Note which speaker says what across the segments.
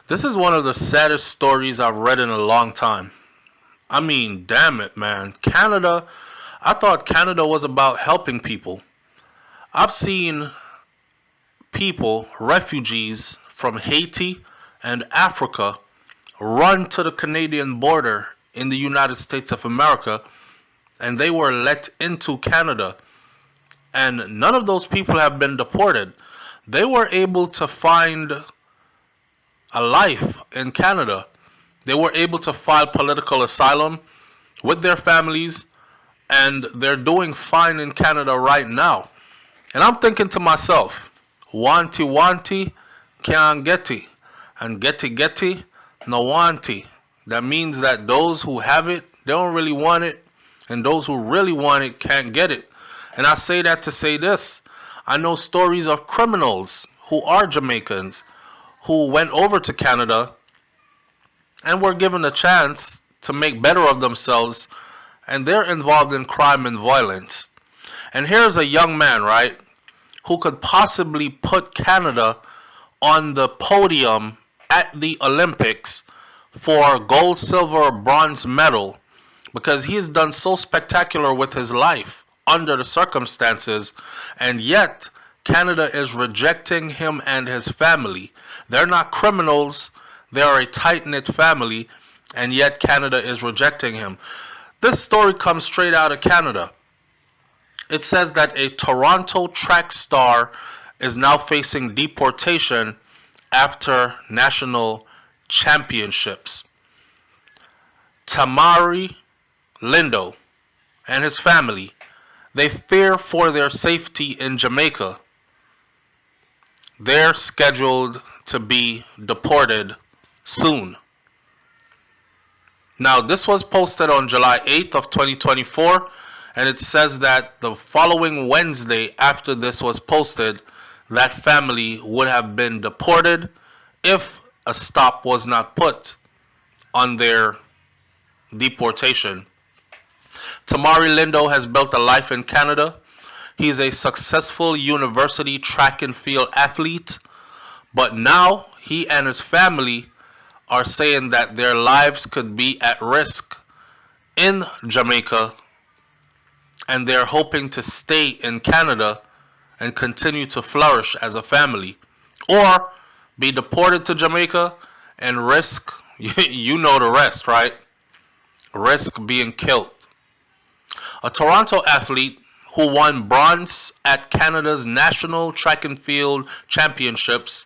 Speaker 1: This is one of the saddest stories I've read in a long time. I mean, damn it, man. Canada, I thought Canada was about helping people. I've seen people, refugees from Haiti and Africa, run to the Canadian border in the United States of America, and they were let into Canada. And none of those people have been deported. They were able to find a life in Canada. They were able to file political asylum with their families, and they're doing fine in Canada right now. And I'm thinking to myself, wanty wanty, can't getty, and getty getty, no wanty. That means that those who have it, they don't really want it, and those who really want it can't get it. And I say that to say this. I know stories of criminals who are Jamaicans who went over to Canada and were given a chance to make better of themselves, and they're involved in crime and violence. And here's a young man, right, who could possibly put Canada on the podium at the Olympics for gold, silver, or bronze medal because he has done so spectacular with his life under the circumstances, and yet Canada is rejecting him and his family. They're not criminals, they are a tight-knit family, and yet Canada is rejecting him. This story comes straight out of Canada. It says that a Toronto track star is now facing deportation after national championships. Tamari Lindo and his family, they fear for their safety in Jamaica. They're scheduled to be deported soon. Now, this was posted on July 8th of 2024, and it says that the following Wednesday after this was posted, that family would have been deported if a stop was not put on their deportation. Tamari Lindo has built a life in Canada. He is a successful university track and field athlete, but now he and his family are saying that their lives could be at risk in Jamaica, and they're hoping to stay in Canada and continue to flourish as a family, or be deported to Jamaica and risk, you know the rest, right? Risk being killed. A Toronto athlete who won bronze at Canada's National Track and Field Championships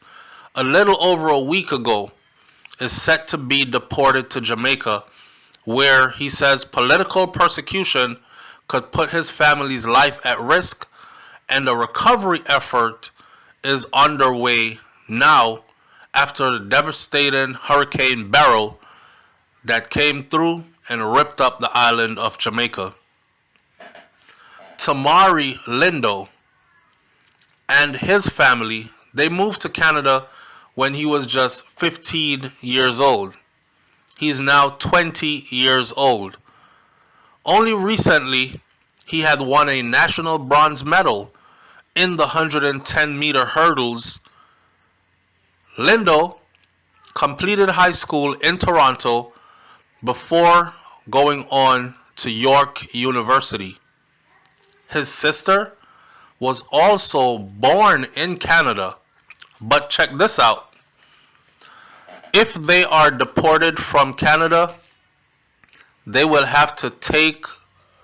Speaker 1: a little over a week ago is set to be deported to Jamaica, where he says political persecution could put his family's life at risk, and a recovery effort is underway now after the devastating Hurricane Beryl that came through and ripped up the island of Jamaica. Tamari Lindo and his family, they moved to Canada when he was just 15 years old. He's now 20 years old. Only recently, he had won a national bronze medal in the 110-meter hurdles. Lindo completed high school in Toronto before going on to York University. His sister was also born in Canada, but check this out. If they are deported from Canada, they will have to take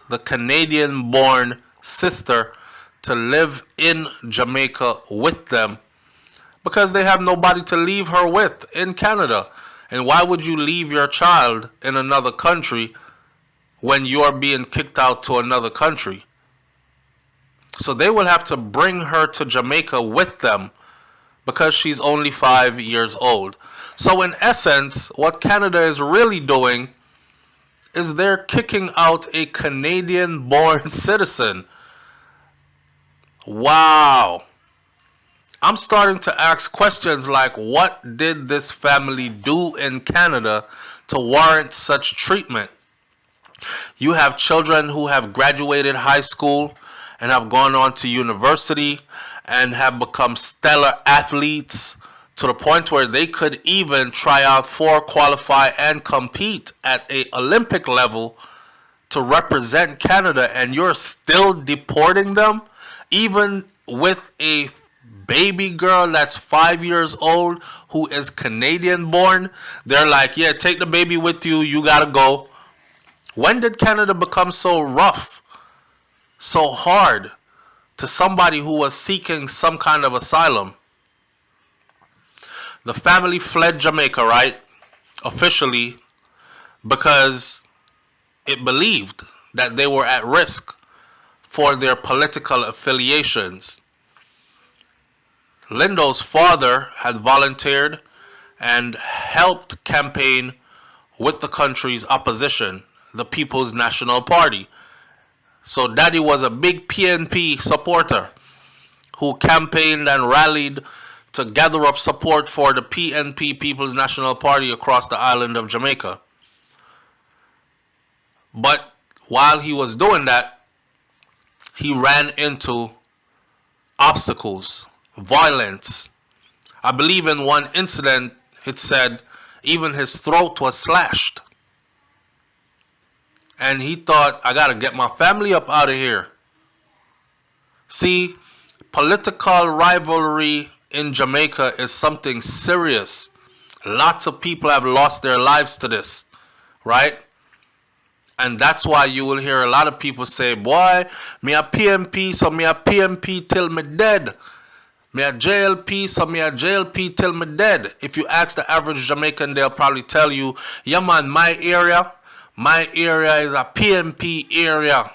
Speaker 1: the Canadian-born sister to live in Jamaica with them because they have nobody to leave her with in Canada. And why would you leave your child in another country when you're being kicked out to another country? So they will have to bring her to Jamaica with them because she's only 5 years old. So in essence, what Canada is really doing is they're kicking out a Canadian-born citizen. Wow. I'm starting to ask questions like, what did this family do in Canada to warrant such treatment? You have children who have graduated high school and have gone on to university and have become stellar athletes to the point where they could even try out for, qualify, and compete at a Olympic level to represent Canada, and you're still deporting them, even with a baby girl that's 5 years old who is Canadian born. They're like, yeah, take the baby with you, you gotta go. When did Canada become so rough, so hard to somebody who was seeking some kind of asylum? The family fled Jamaica, right? Officially, because it believed that they were at risk for their political affiliations. Lindo's father had volunteered and helped campaign with the country's opposition, the People's National Party. So Daddy was a big PNP supporter who campaigned and rallied to gather up support for the PNP, People's National Party, across the island of Jamaica. But while he was doing that, he ran into obstacles, violence. I believe in one incident it said even his throat was slashed. And he thought, I gotta get my family up out of here. See, political rivalry in Jamaica is something serious. Lots of people have lost their lives to this, right? And that's why you will hear a lot of people say, boy, me a PMP, so me a PMP till me dead. Me a JLP, so me a JLP till me dead. If you ask the average Jamaican, they'll probably tell you, yeah man, my area is a PMP area.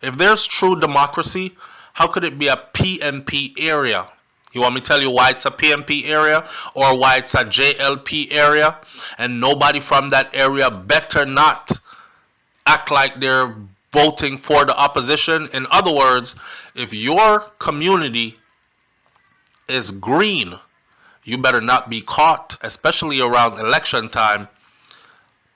Speaker 1: If there's true democracy, how could it be a PMP area? You want me to tell you why it's a PMP area or why it's a JLP area? And nobody from that area better not act like they're voting for the opposition. In other words, if your community is green, you better not be caught, especially around election time,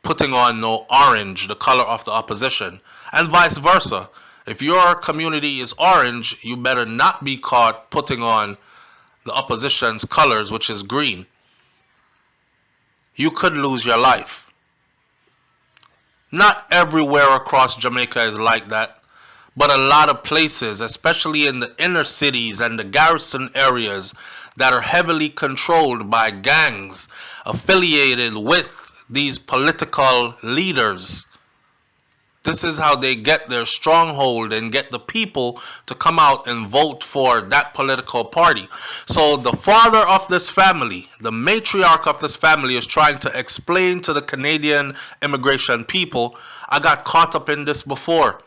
Speaker 1: putting on no orange, the color of the opposition. And vice versa. If your community is orange, you better not be caught putting on the opposition's colors, which is green. You could lose your life. Not everywhere across Jamaica is like that, but a lot of places, especially in the inner cities and the garrison areas that are heavily controlled by gangs affiliated with these political leaders. This is how they get their stronghold and get the people to come out and vote for that political party. So the father of this family, the matriarch of this family, is trying to explain to the Canadian immigration people, I got caught up in this before.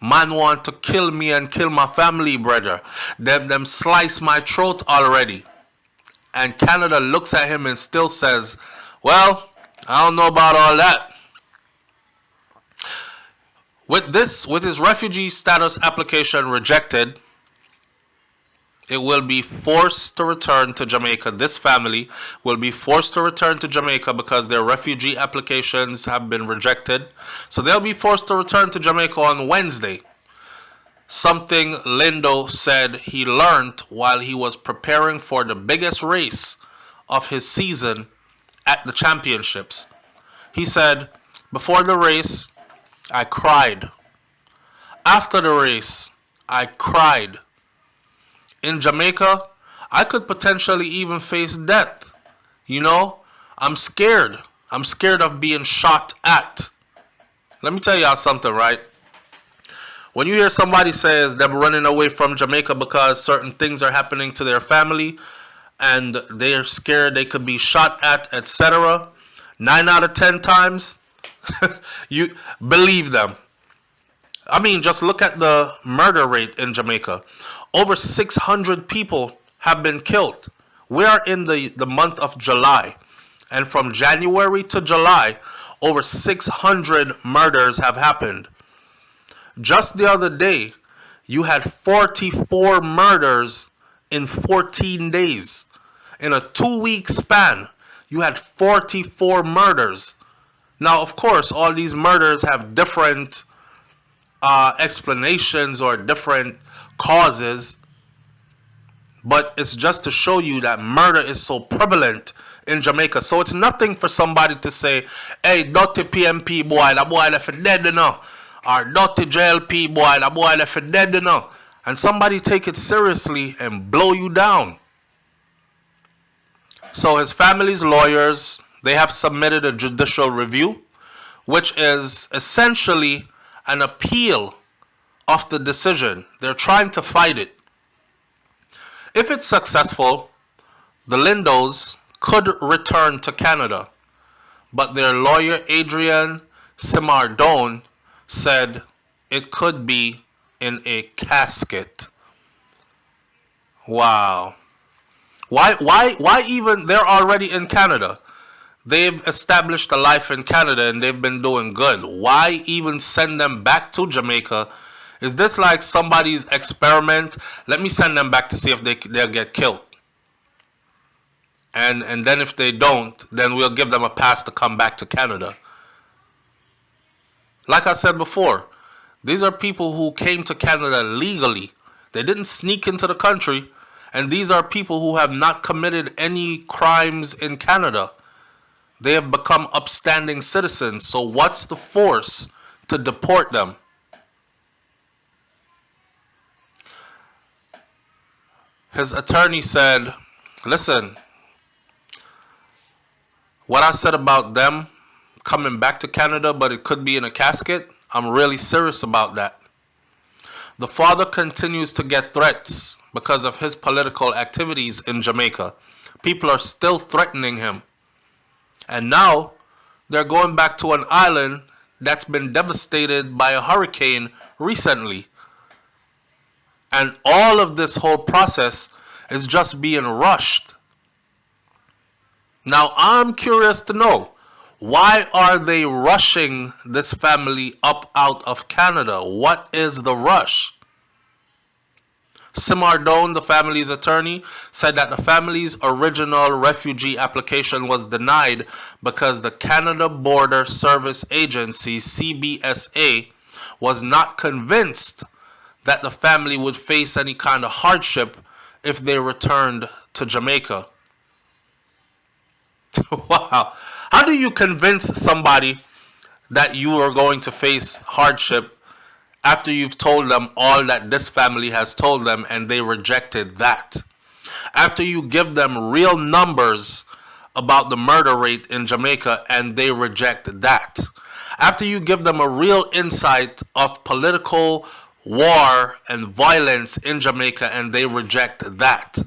Speaker 1: Man want to kill me and kill my family, brother. Them slice my throat already. And Canada looks at him and still says, well, I don't know about all that. With his refugee status application rejected, it will be forced to return to Jamaica. This family will be forced to return to Jamaica because their refugee applications have been rejected. So they'll be forced to return to Jamaica on Wednesday. Something Lindo said he learned while he was preparing for the biggest race of his season at the championships. He said, before the race, I cried. After the race, I cried. In Jamaica, I could potentially even face death. You know, I'm scared. I'm scared of being shot at. Let me tell y'all something, right? When you hear somebody says they're running away from Jamaica because certain things are happening to their family and they're scared they could be shot at, etc., 9 out of 10 times, you believe them. I mean, just look at the murder rate in Jamaica. Over 600 people have been killed. We are in the month of July. And from January to July, over 600 murders have happened. Just the other day, you had 44 murders in 14 days. In a 2-week span, you had 44 murders. Now, of course, all these murders have different explanations or different causes. But it's just to show you that murder is so prevalent in Jamaica. So it's nothing for somebody to say, hey, dirty PMP boy, that boy left dead now. Or dirty JLP boy, that boy left dead now. And somebody take it seriously and blow you down. So his family's lawyers, they have submitted a judicial review, which is essentially an appeal of the decision. They're trying to fight it. If it's successful, the Lindos could return to Canada, but their lawyer Adrian Simardone said it could be in a casket. Wow. Why even? They're already in Canada. They've established a life in Canada and they've been doing good. Why even send them back to Jamaica? Is this like somebody's experiment? Let me send them back to see if they'll get killed. And then if they don't, then we'll give them a pass to come back to Canada. Like I said before, these are people who came to Canada legally. They didn't sneak into the country. And these are people who have not committed any crimes in Canada. They have become upstanding citizens. So what's the force to deport them? His attorney said, listen, what I said about them coming back to Canada, but it could be in a casket, I'm really serious about that. The father continues to get threats because of his political activities in Jamaica. People are still threatening him. And now they're going back to an island that's been devastated by a hurricane recently. And all of this whole process is just being rushed. Now, I'm curious to know, why are they rushing this family up out of Canada? What is the rush? Simardone, the family's attorney, said that the family's original refugee application was denied because the Canada Border Service Agency, CBSA, was not convinced that the family would face any kind of hardship if they returned to Jamaica. Wow. How do you convince somebody that you are going to face hardship after you've told them all that this family has told them and they rejected that? After you give them real numbers about the murder rate in Jamaica and they reject that? After you give them a real insight of political war and violence in Jamaica and they reject that?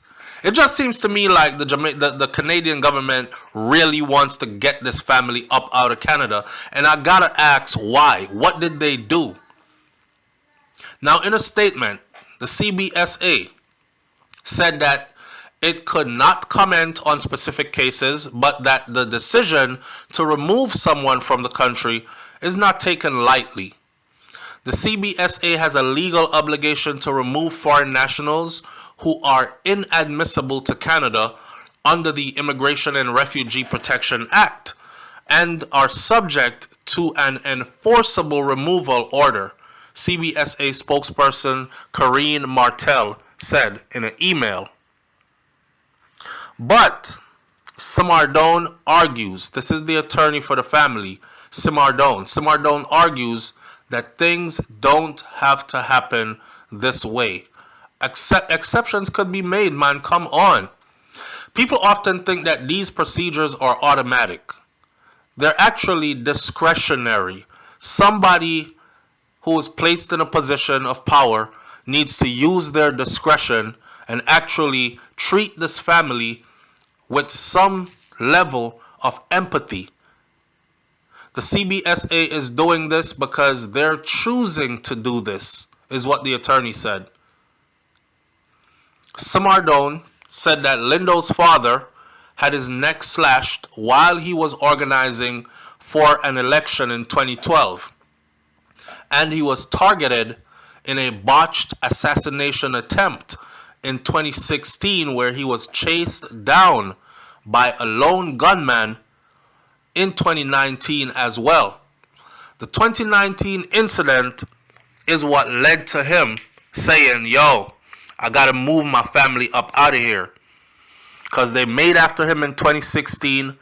Speaker 1: It just seems to me like the Canadian government really wants to get this family up out of Canada. And I gotta ask, why? What did they do? Now, in a statement, the CBSA said that it could not comment on specific cases, but that the decision to remove someone from the country is not taken lightly. The CBSA has a legal obligation to remove foreign nationals who are inadmissible to Canada under the Immigration and Refugee Protection Act and are subject to an enforceable removal order, CBSA spokesperson Karine Martel said in an email. But Simardone argues, this is the attorney for the family, Simardone argues that things don't have to happen this way. Exceptions could be made, man. Come on. People often think that these procedures are automatic. They're actually discretionary. Somebody who is placed in a position of power needs to use their discretion and actually treat this family with some level of empathy. The CBSA is doing this because they're choosing to do this, is what the attorney said. Simardone said that Lindo's father had his neck slashed while he was organizing for an election in 2012. And he was targeted in a botched assassination attempt in 2016 where he was chased down by a lone gunman in 2019 as well. The 2019 incident is what led to him saying, yo, I gotta move my family up out of here. Because they made after him in 2016.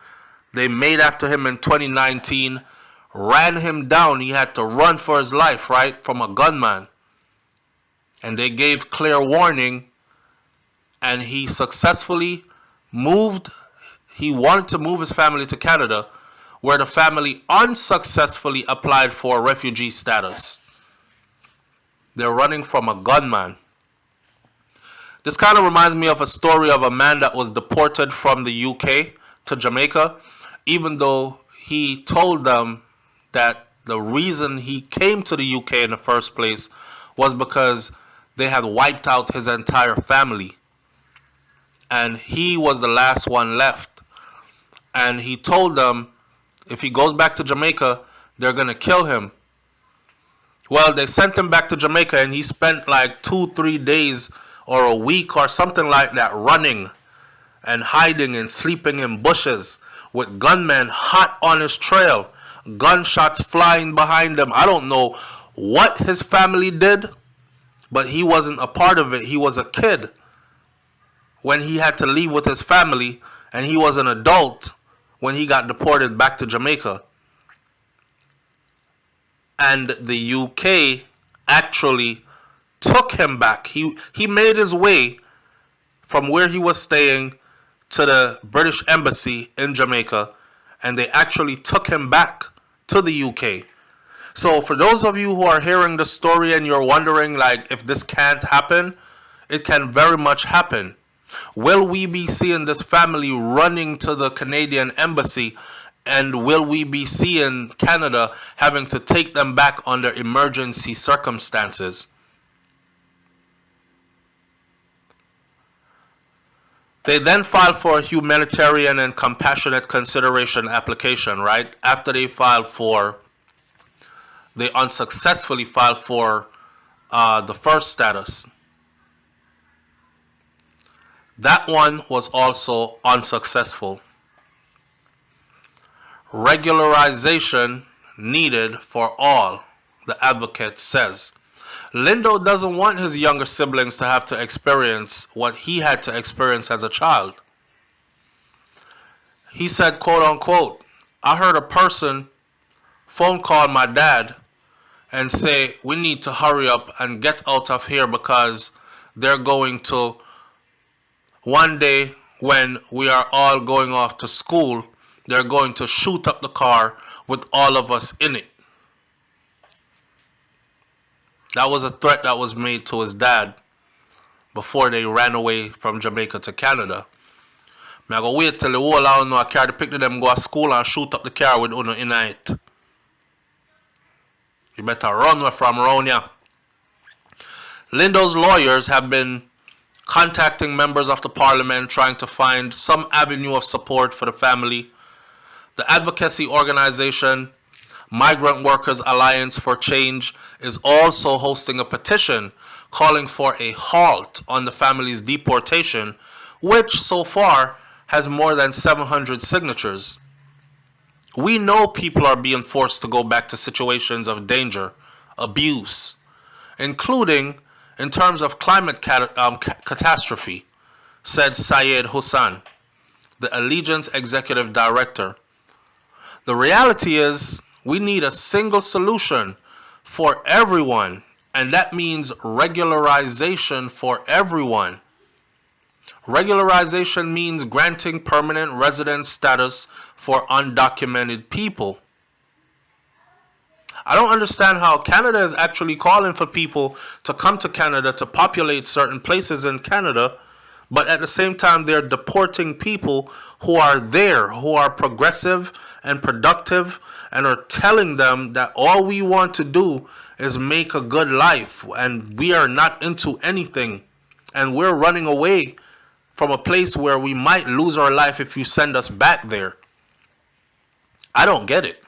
Speaker 1: They made after him in 2019. Ran him down. He had to run for his life, right? From a gunman. And they gave clear warning. And he successfully moved. He wanted to move his family to Canada, where the family unsuccessfully applied for refugee status. They're running from a gunman. This kind of reminds me of a story of a man that was deported from the UK to Jamaica, even though he told them that the reason he came to the UK in the first place was because they had wiped out his entire family. And he was the last one left. And he told them if he goes back to Jamaica, they're going to kill him. Well, they sent him back to Jamaica and he spent like 2-3 days or a week or something like that running and hiding and sleeping in bushes with gunmen hot on his trail, gunshots flying behind him. I don't know what his family did, but he wasn't a part of it. He was a kid when he had to leave with his family, and he was an adult when he got deported back to Jamaica. And the UK actually took him back. He made his way from where he was staying to the British Embassy in Jamaica, and they actually took him back to the UK. So for those of you who are hearing the story and you're wondering like if this can't happen, it can very much happen. Will we be seeing this family running to the Canadian Embassy, and will we be seeing Canada having to take them back under emergency circumstances? They then filed for a humanitarian and compassionate consideration application, right? After they unsuccessfully filed for the first status. That one was also unsuccessful. Regularization needed for all, the advocate says. Lindo doesn't want his younger siblings to have to experience what he had to experience as a child. He said, quote unquote, I heard a person phone call my dad and say, we need to hurry up and get out of here because they're going to, one day when we are all going off to school, they're going to shoot up the car with all of us in it. That was a threat that was made to his dad before they ran away from Jamaica to Canada. I go wait till the whole hour I carry the picture them go to school and shoot up the car with uno in it. You better run from around here. Lindo's lawyers have been contacting members of the parliament trying to find some avenue of support for the family. The advocacy organization Migrant Workers Alliance for Change is also hosting a petition calling for a halt on the family's deportation, which so far has more than 700 signatures. We know people are being forced to go back to situations of danger, abuse, including in terms of climate catastrophe, said Syed Hussain, the Allegiance Executive Director. The reality is, we need a single solution for everyone, and that means regularization for everyone. Regularization means granting permanent residence status for undocumented people. I don't understand how Canada is actually calling for people to come to Canada to populate certain places in Canada, but at the same time they're deporting people who are there, who are progressive and productive, and are telling them that all we want to do is make a good life and we are not into anything and we're running away from a place where we might lose our life if you send us back there. I don't get it.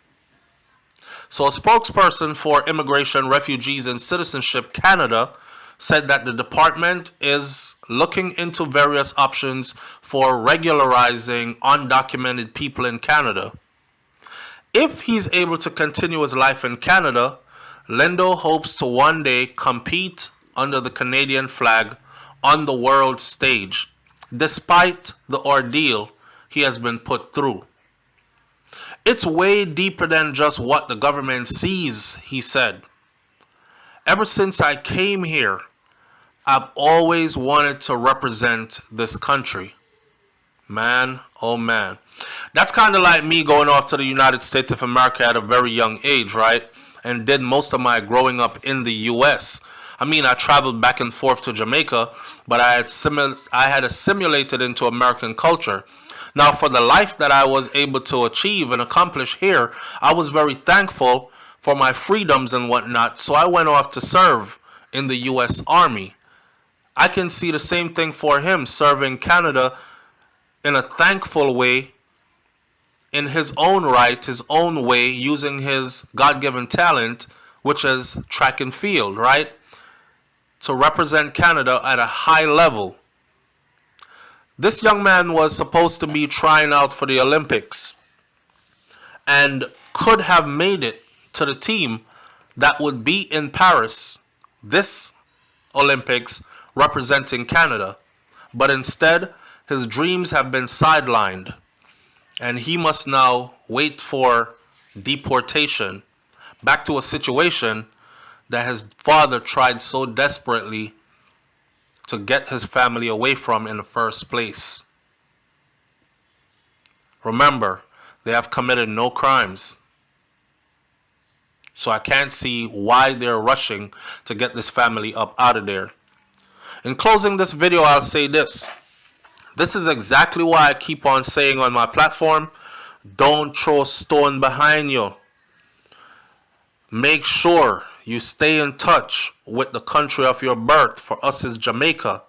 Speaker 1: So a spokesperson for Immigration, Refugees and Citizenship Canada said that the department is looking into various options for regularizing undocumented people in Canada. If he's able to continue his life in Canada, Lindo hopes to one day compete under the Canadian flag on the world stage, despite the ordeal he has been put through. It's way deeper than just what the government sees, he said. Ever since I came here, I've always wanted to represent this country. Man, oh man. That's kind of like me going off to the United States of America at a very young age, right? And did most of my growing up in the U.S. I mean, I traveled back and forth to Jamaica, but I had assimilated into American culture. Now, for the life that I was able to achieve and accomplish here, I was very thankful for my freedoms and whatnot, so I went off to serve in the U.S. Army. I can see the same thing for him, serving Canada in a thankful way, in his own right, his own way, using his God-given talent, which is track and field, right? To represent Canada at a high level. This young man was supposed to be trying out for the Olympics and could have made it to the team that would be in Paris this Olympics representing Canada. But instead, his dreams have been sidelined, and he must now wait for deportation back to a situation that his father tried so desperately to get his family away from in the first place. Remember, they have committed no crimes. So I can't see why they're rushing to get this family up out of there. In closing this video, I'll say this. This is exactly why I keep on saying on my platform, don't throw a stone behind you. Make sure you stay in touch with the country of your birth. For us is Jamaica.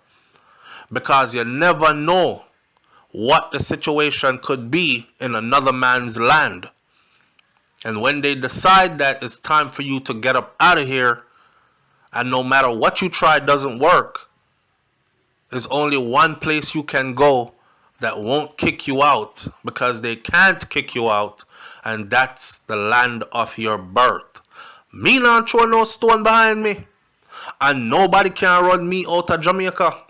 Speaker 1: Because you never know what the situation could be in another man's land. And when they decide that it's time for you to get up out of here, and no matter what you try doesn't work, there's only one place you can go that won't kick you out, because they can't kick you out, and that's the land of your birth. Me not throw no stone behind me, and nobody can run me out of Jamaica.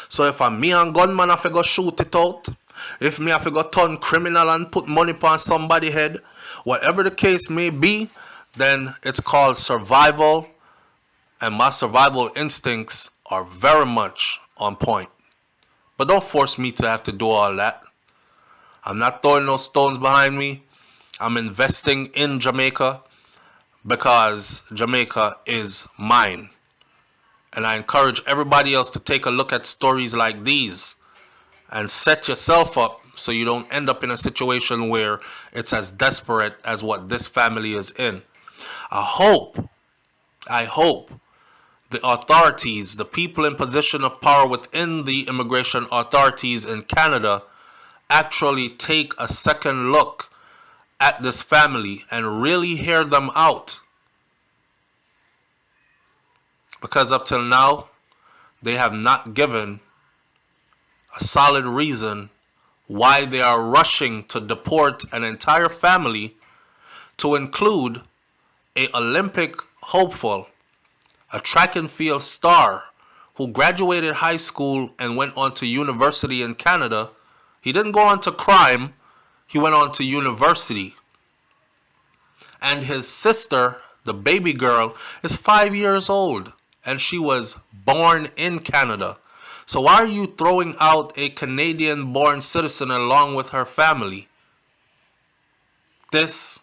Speaker 1: So if I'm me and gunman, I have to go shoot it out. If me have to go turn criminal and put money upon somebody's head, whatever the case may be, then it's called survival, and my survival instincts are very much on point. But don't force me to have to do all that. I'm not throwing no stones behind me. I'm investing in Jamaica because Jamaica is mine. And I encourage everybody else to take a look at stories like these and set yourself up so you don't end up in a situation where it's as desperate as what this family is in. I hope the authorities, the people in position of power within the immigration authorities in Canada, actually take a second look at this family and really hear them out. Because up till now, they have not given a solid reason why they are rushing to deport an entire family, to include an Olympic hopeful, a track and field star who graduated high school and went on to university in Canada. He didn't go on to crime, he went on to university. And his sister, the baby girl, is 5 years old, and she was born in Canada. So why are you throwing out a Canadian-born citizen along with her family? This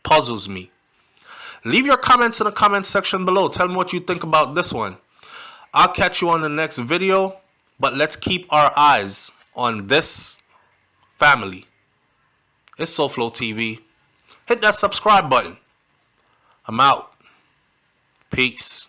Speaker 1: puzzles me. Leave your comments in the comment section below. Tell me what you think about this one. I'll catch you on the next video, but let's keep our eyes on this family. It's SouFLoTV. Hit that subscribe button. I'm out. Peace.